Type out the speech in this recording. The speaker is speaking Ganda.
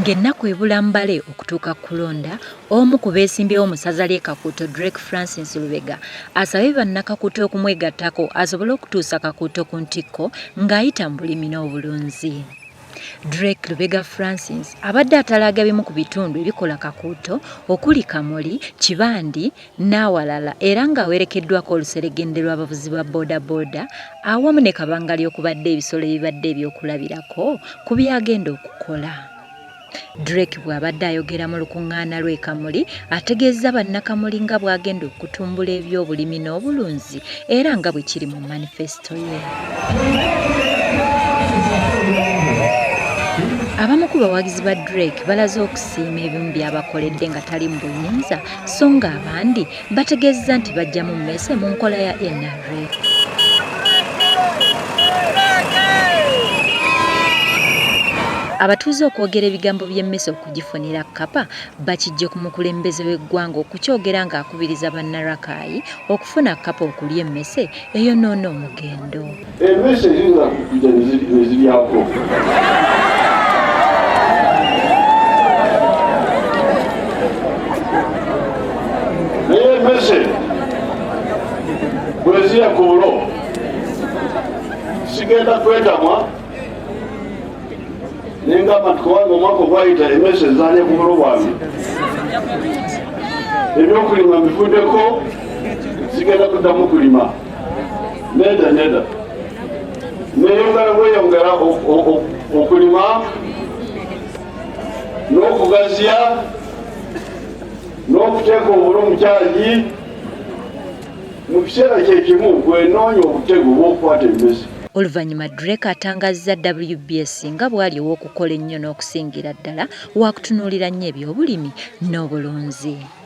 Ng'ennaku ebula mbale okutuuka kulonda, omu ku beesimbyewo mu ssaza ly'e Kakuuto Drake Francis Lubega asabye bannakakuuto okumwegattako asobole okutuusa Kakuuto ku ntikko ng'ayita mu bulimi n'obulunzi. Drake Lubega Francis abadde atalaaga bimu ku bitundu ebikola Kakuuto okuli Kamuli, Kibandi n'awalala era ng'awerekeddwako oluseregende lw'abavuzi ba boodabooda awamu ne kabangali okubadde ebisolo ebibadde ebyokulabirako ku byagenda okukola. Drake bw'abadde ayogera mu lukuŋŋaana lw'e Kamuli ategeezza bannakamuli nga bw'agenda okutumbula ebyobulimi n'obulunzi era nga bwe kiri mu manifesito ye. Abamu ku bawagizi ba Drake balaze okusiima ebimu by'abakoledde nga tali mu buyinza so ng'abandi bategeezza nti bajja mu mmese mu nkola ya NRA. Abatuuze okwogera ebigambo by'emmese okugifunira kkapa bakijje ku mukulembeze w'eggwanga okukyogera ng'akubiriza bannarakayi okufuna kkapa okulya emmese eyonoona omugendo. Emmese ziza kujja ne ziryako. Naye emmese bwe zirya ku bulo sigenda kwetamwa nengamba nti kubanga omwaka ogwayita emmese zaanye ku bulo bwange ebyokulima mbifuddeko sigenda kuddamu kulima nedda neyongera okulima n'okugazya n'okuteeka obulo mu kyagi mu kiseera kyekimu gwenoonya obutego bw'okukwata emmese. Oluvannyuma Drake atangazza WBS nga bw'ali ow'okukola ennyo n'okusingira ddala wa kutunuulira nnyo ebyobulimi n'obulunzi.